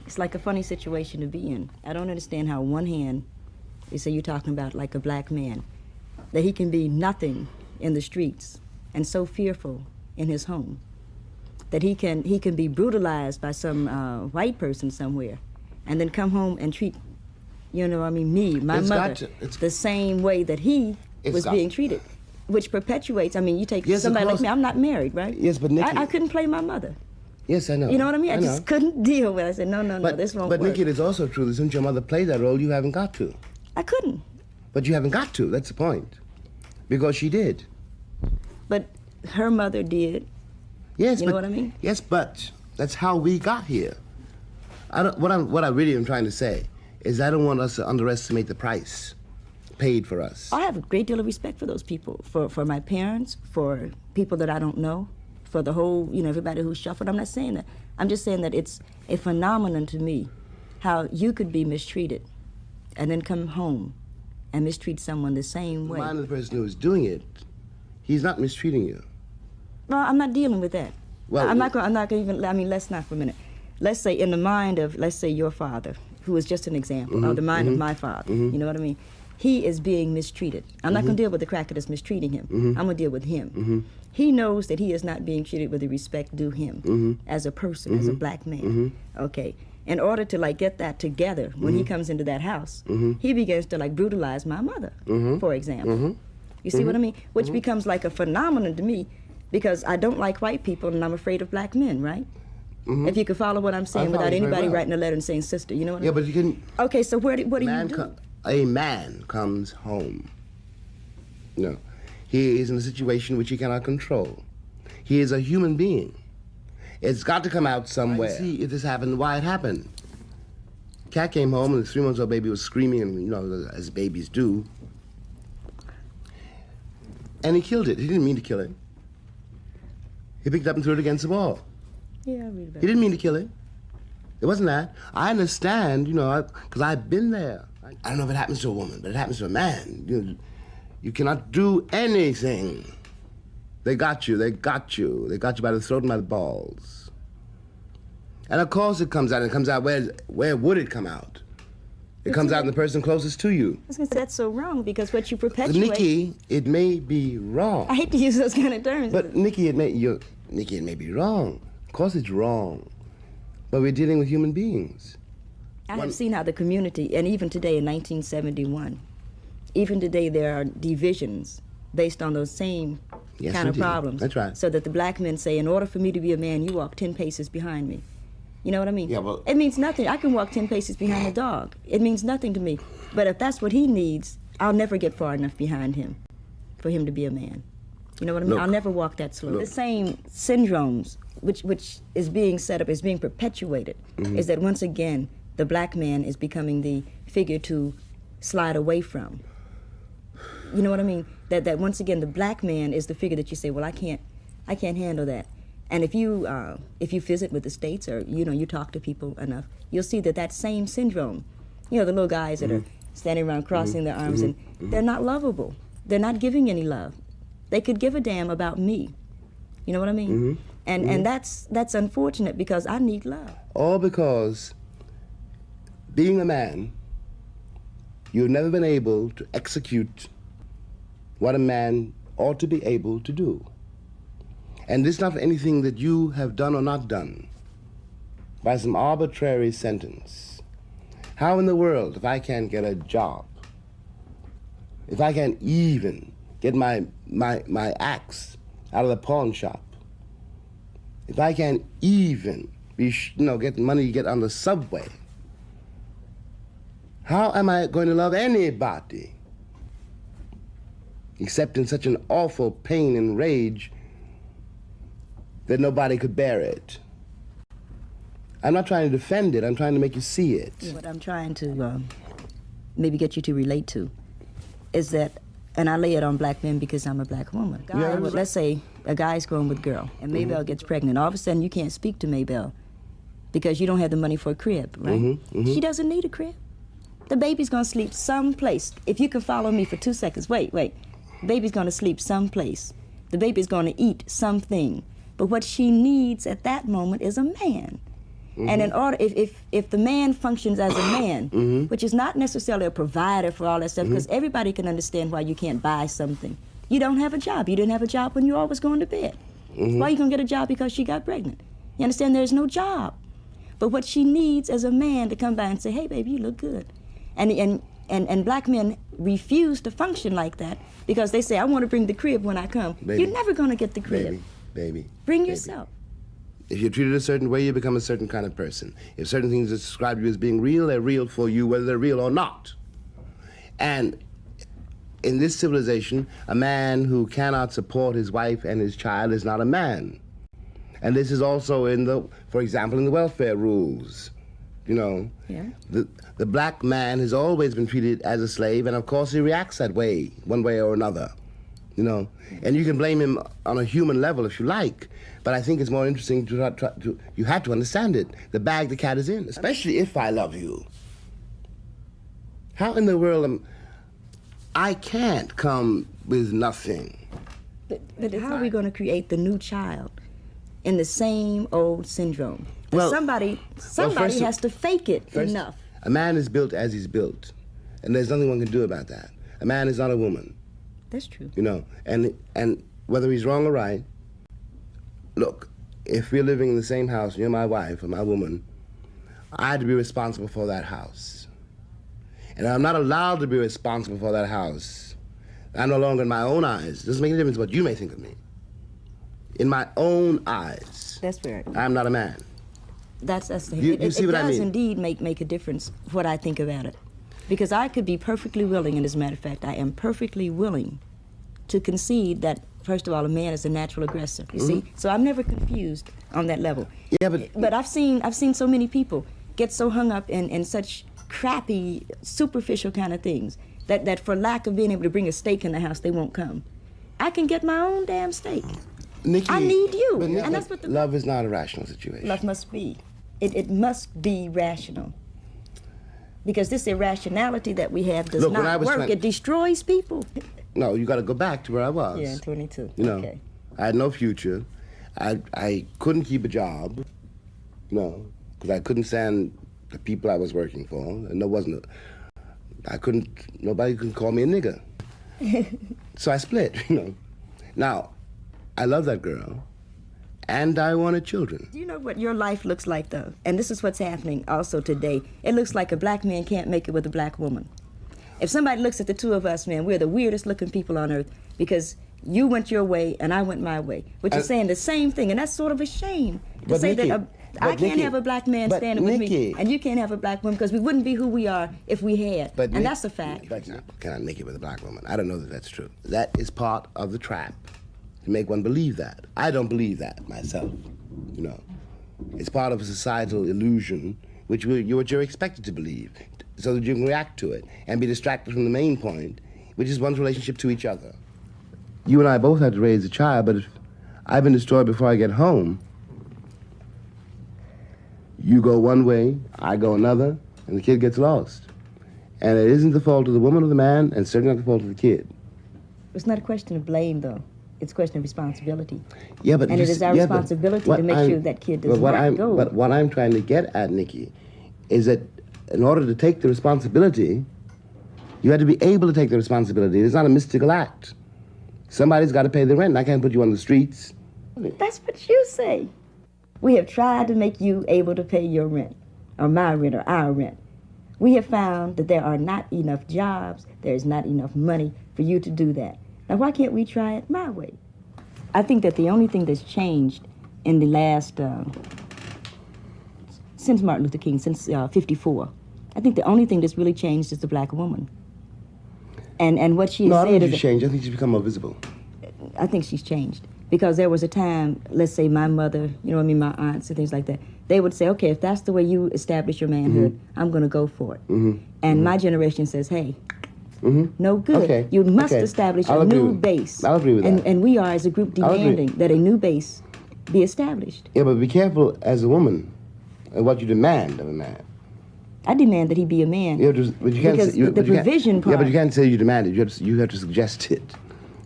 It's like a funny situation to be in. I don't understand how one hand, you say you're talking about like a black man, that he can be nothing in the streets and so fearful in his home, that he can be brutalized by some white person somewhere, and then come home and treat, you know, I mean, me, my mother, the same way that he was being treated, which perpetuates. I mean, you take somebody like me. I'm not married, right? Yes, but Nikki, I couldn't play my mother. Yes, I know. You know what I mean? I just couldn't deal with it. I said, no, this won't work. But Nikki, it is also true that since your mother played that role, you haven't got to. I couldn't. But you haven't got to. That's the point. Because she did. But her mother did. Yes, you know what I mean? Yes, but that's how we got here. What I really am trying to say is I don't want us to underestimate the price paid for us. I have a great deal of respect for those people, for my parents, for people that I don't know, for the whole, you know, everybody who's shuffled. I'm not saying that. I'm just saying that it's a phenomenon to me how you could be mistreated and then come home and mistreat someone the same way. The mind of the person who is doing it, he's not mistreating you. No, I'm not dealing with that. Well, I'm not going to even, I mean, let's not for a minute. Let's say in the mind of, let's say your father, who is just an example, or the mind of my father, you know what I mean? He is being mistreated. I'm not going to deal with the cracker that's mistreating him. I'm going to deal with him. He knows that he is not being treated with the respect due him as a person, as a black man. Okay. In order to like get that together, when he comes into that house, he begins to like brutalize my mother, for example. You see what I mean? Which becomes like a phenomenon to me, because I don't like white people and I'm afraid of black men, right? If you could follow what I'm saying without anybody writing a letter and saying sister, you know what I mean? Yeah, but you can... Okay, so what do you do? A man comes home. No. He is in a situation which he cannot control. He is a human being. It's got to come out somewhere. See if this happened, why it happened. Cat came home and the 3-month-old baby was screaming, and you know, as babies do. And he killed it. He didn't mean to kill it. He picked it up and threw it against the wall. Yeah, I read about it. He didn't mean to kill it. It wasn't that. I understand, you know, because I've been there. I don't know if it happens to a woman, but it happens to a man. You cannot do anything. They got you. They got you. They got you by the throat and by the balls. And of course it comes out. And it comes out, where would it come out? It comes out in the person closest to you. I was going to say that's so wrong, because what you perpetuate... Nikki, it may be wrong. I hate to use those kind of terms. But Nikki, it may be wrong. Of course it's wrong. But we're dealing with human beings. I have seen how the community, and even today in 1971, even today there are divisions based on those same kind of problems. That's right. So that the black men say, in order for me to be a man, you walk 10 paces behind me. You know what I mean? Yeah, well... It means nothing. I can walk 10 paces behind a dog. It means nothing to me. But if that's what he needs, I'll never get far enough behind him for him to be a man. You know what I mean? Look, I'll never walk that slow. Look. The same syndromes which is being set up, is being perpetuated, is that once again, the black man is becoming the figure to slide away from. You know what I mean? That once again, the black man is the figure that you say, well, I can't handle that. And if you visit with the states, or you talk to people enough, you'll see that same syndrome. You know, the little guys that are standing around crossing their arms, and they're not lovable. They're not giving any love. They could give a damn about me. You know what I mean? And that's unfortunate, because I need love. All because being a man, you've never been able to execute what a man ought to be able to do. And this is not anything that you have done or not done by some arbitrary sentence. How in the world, if I can't get a job, if I can't even get my axe out of the pawn shop, if I can't even get money to get on the subway, how am I going to love anybody except in such an awful pain and rage that nobody could bear it? I'm not trying to defend it, I'm trying to make you see it. What I'm trying to maybe get you to relate to is that, and I lay it on black men because I'm a black woman. Let's say a guy's going with a girl, and Maybelle gets pregnant. All of a sudden, you can't speak to Maybelle because you don't have the money for a crib, right? She doesn't need a crib. The baby's gonna sleep someplace. If you can follow me for 2 seconds, wait. Baby's gonna sleep someplace. The baby's gonna eat something. But what she needs at that moment is a man. And in order, if the man functions as a man, which is not necessarily a provider for all that stuff, because everybody can understand why you can't buy something. You don't have a job. You didn't have a job when you always going to bed. Why you gonna get a job because she got pregnant? You understand? There's no job. But what she needs is a man to come by and say, hey, baby, you look good. And black men refuse to function like that because they say, I want to bring the crib when I come. Baby, you're never going to get the crib. Baby. Bring yourself. If you're treated a certain way, you become a certain kind of person. If certain things describe you as being real, they're real for you, whether they're real or not. And in this civilization, a man who cannot support his wife and his child is not a man. And this is also for example, in the welfare rules. You know, the black man has always been treated as a slave, and of course he reacts that way, one way or another. You know, and you can blame him on a human level if you like, but I think it's more interesting you have to understand it, the bag the cat is in, especially if I love you. How in the world I can't come with nothing. But how are we going to create the new child in the same old syndrome? Well, somebody has to fake it enough. A man is built as he's built, and there's nothing one can do about that. A man is not a woman. That's true. You know, and whether he's wrong or right, look, if we're living in the same house, you're my wife or my woman, I had to be responsible for that house. And I'm not allowed to be responsible for that house. I'm no longer in my own eyes. It doesn't make any difference what you may think of me. In my own eyes. That's fair. I'm not a man. That's the thing. You see what I mean? It does indeed make a difference what I think about it. Because I could be perfectly willing, and as a matter of fact, I am perfectly willing to concede that, first of all, a man is a natural aggressor, you see? So I'm never confused on that level. Yeah, but I've seen so many people get so hung up in such crappy, superficial kind of things that for lack of being able to bring a steak in the house, they won't come. I can get my own damn steak. Nikki, I need you. Nikki, and that's what love is not a rational situation. Love must be. It must be rational. Because this irrationality that we have does not work. It destroys people. No, you got to go back to where I was. Yeah, 22. You know, okay. I had no future. I couldn't keep a job, you know, because I couldn't stand the people I was working for. And nobody could call me a nigger. So I split, you know. Now, I love that girl. And I wanted children. Do you know what your life looks like, though? And this is what's happening also today. It looks like a black man can't make it with a black woman. If somebody looks at the two of us, man, we're the weirdest looking people on earth because you went your way and I went my way, which is saying the same thing. And that's sort of a shame to say Nikki, that I can't have a black man standing with me and you can't have a black woman because we wouldn't be who we are if we had. And that's a fact. But can I make it with a black woman? I don't know that that's true. That is part of the trap. To make one believe that. I don't believe that myself, you know. It's part of a societal illusion which you're expected to believe so that you can react to it and be distracted from the main point, which is one's relationship to each other. You and I both have to raise a child, but if I've been destroyed before I get home, you go one way, I go another, and the kid gets lost. And it isn't the fault of the woman or the man, and certainly not the fault of the kid. It's not a question of blame, though. It's a question of responsibility. Yeah, but and it is our responsibility to make sure that kid does not go. But what I'm trying to get at, Nikki, is that in order to take the responsibility, you have to be able to take the responsibility. It's not a mystical act. Somebody's got to pay the rent, and I can't put you on the streets. That's what you say. We have tried to make you able to pay your rent, or my rent, or our rent. We have found that there are not enough jobs, there is not enough money for you to do that. Now, why can't we try it my way? I think that the only thing that's changed in the last, since Martin Luther King, since 54, I think the only thing that's really changed is the black woman. And what she has said is... No, I don't think she's changed. I think she's become more visible. I think she's changed. Because there was a time, let's say my mother, you know what I mean, my aunts and things like that, they would say, okay, if that's the way you establish your manhood, I'm going to go for it. And my generation says, hey, no good. Okay. You must establish a new base. I'll agree with that. And we are, as a group, demanding that a new base be established. Yeah, but be careful as a woman and what you demand of a man. I demand that he be a man. Yeah, but you can't because say, the provision part... Yeah, but you can't say you demand it. You have to suggest it.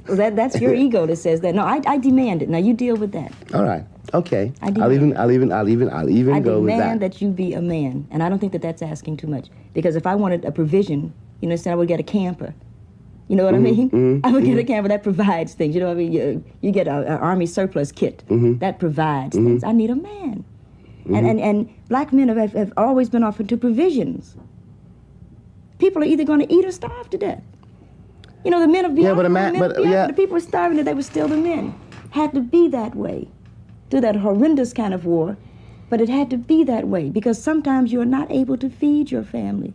Well, that's your ego that says that. No, I demand it. Now, you deal with that. All right. Okay. I I'll even go with that. I demand that you be a man, and I don't think that that's asking too much. Because if I wanted a provision, you understand, I would get a camper. You know what I mean? I would get a camper that provides things. You know what I mean? You get an Army surplus kit that provides things. I need a man. And black men have always been offered to provisions. People are either going to eat or starve to death. You know, the men of Biafra, the people were starving and they were still the men. Had to be that way through that horrendous kind of war, but it had to be that way because sometimes you are not able to feed your family.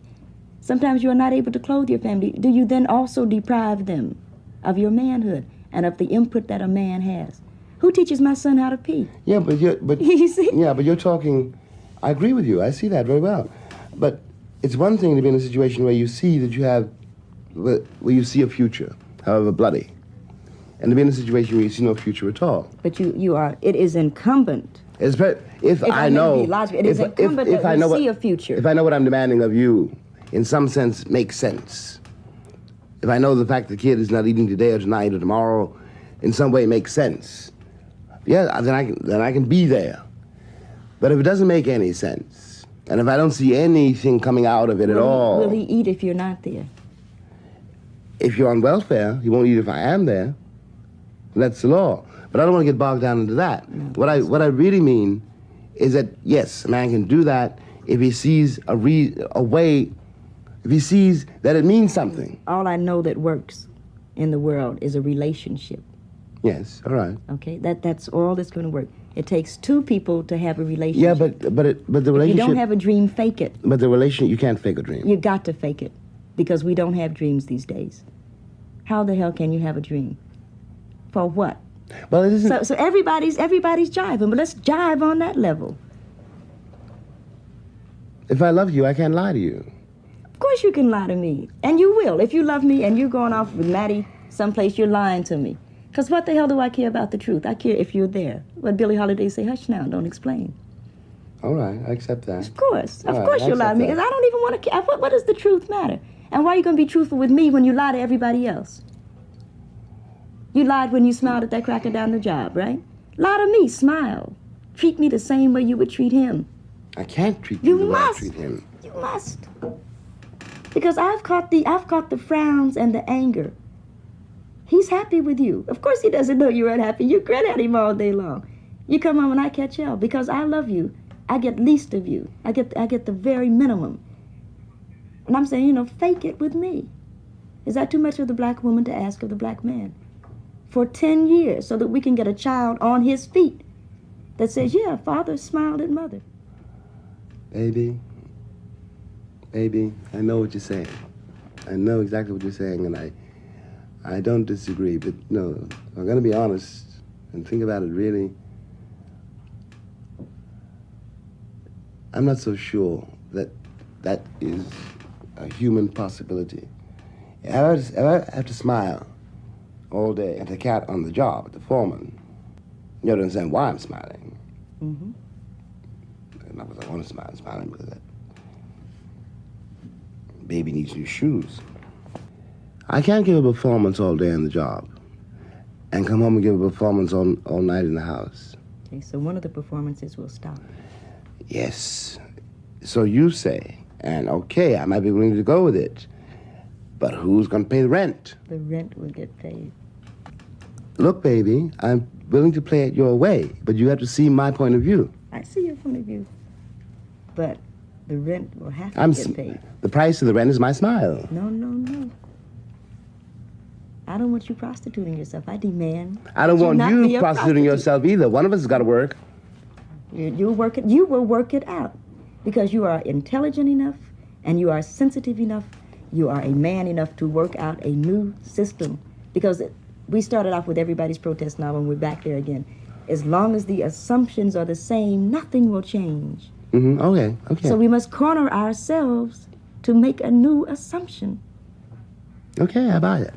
Sometimes you are not able to clothe your family. Do you then also deprive them of your manhood and of the input that a man has? Who teaches my son how to pee? Yeah, but you see? Yeah, but you're talking. I agree with you. I see that very well. But it's one thing to be in a situation where you see that you have, where you see a future, however bloody, and to be in a situation where you see no future at all. But you are. It is incumbent. If I know, it is incumbent that we see a future. If I know what I'm demanding of you, in some sense, makes sense. If I know the fact the kid is not eating today or tonight or tomorrow, in some way makes sense. Yeah, then I can be there. But if it doesn't make any sense, and if I don't see anything coming out of it at all, will he eat if you're not there? If you're on welfare, he won't eat if I am there. That's the law. But I don't want to get bogged down into that. No, what I really mean is that yes, a man can do that if he sees a way. If he sees that it means something. All I know that works in the world is a relationship. Yes, all right. Okay, that's all that's going to work. It takes two people to have a relationship. Yeah, but the relationship. If you don't have a dream, fake it. But the relationship, you can't fake a dream. You got to fake it, because we don't have dreams these days. How the hell can you have a dream? For what? Well, it isn't. So everybody's jiving, but let's jive on that level. If I love you, I can't lie to you. Of course you can lie to me, and you will. If you love me and you're going off with Maddie someplace, you're lying to me. Because what the hell do I care about the truth? I care if you're there. What Billie Holiday say, hush now, don't explain. All right, I accept that. Of course you'll lie to me, because I don't even want to care. What does the truth matter? And why are you going to be truthful with me when you lie to everybody else? You lied when you smiled at that cracker down the job, right? Lie to me, smile. Treat me the same way you would treat him. I can't treat you the way I treat him. You must. Because I've caught the frowns and the anger. He's happy with you. Of course he doesn't know you're unhappy. You grin at him all day long. You come home and I catch hell because I love you. I get least of you. I get the very minimum. And I'm saying, fake it with me. Is that too much of the black woman to ask of the black man? For 10 years, so that we can get a child on his feet that says, yeah, father smiled at mother. Baby, I know what you're saying. I know exactly what you're saying, and I don't disagree, but no, I'm going to be honest and think about it really. I'm not so sure that is a human possibility. If I have to smile all day at the cat on the job, at the foreman, you don't understand why I'm smiling. Mm-hmm. Not because I want to smile, I'm smiling because that baby needs new shoes. I can't give a performance all day on the job and come home and give a performance all night in the house. Okay, so one of the performances will stop. Yes. So you say, and okay, I might be willing to go with it, but who's going to pay the rent? The rent will get paid. Look, baby, I'm willing to play it your way, but you have to see my point of view. I see your point of view, but the rent will have to get paid. The price of the rent is my smile. No. I don't want you prostituting yourself. I demand. I don't want you prostituting yourself either. One of us has got to work. You will work it out, because you are intelligent enough and you are sensitive enough. You are a man enough to work out a new system, because we started off with everybody's protest now, and we're back there again. As long as the assumptions are the same, nothing will change. Mm-hmm. Okay. So we must corner ourselves to make a new assumption. Okay, I buy it.